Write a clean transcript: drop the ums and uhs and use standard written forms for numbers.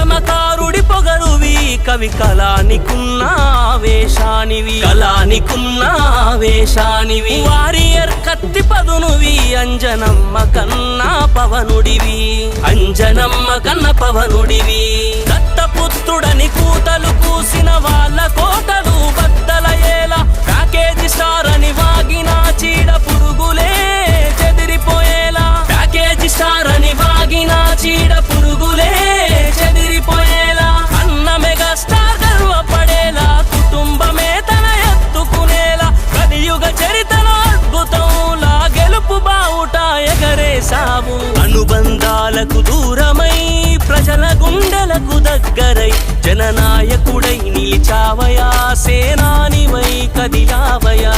ఉద్యమకారుడి పొగరువి కవి కళానికున్న ఆవేశానివి వారియర్ కత్తి పదునువి అంజనమ్మ కన్నా పవనుడివి దత్తపుత్రుడని కూతలు కూసిన వాళ్ళ కోటలు బద్దలయ్యేలా ప్యాకేజీ స్టార్ అని వాగిన చీడ పురుగులే చెదిరిపోయేలా అన్న మెగాస్టార్ గర్వపడేలా కుటుంబమే తన ఎత్తుకునేలా కలియుగ చరిత్రలో అద్భుతంలా గెలుపు బావుట ఎగరేసావు అనుబంధాలకు దూరమై ప్రజల గుండెలకు దగ్గరై జననాయకుడై నిలిచావయా సేనానివై కదిలావయా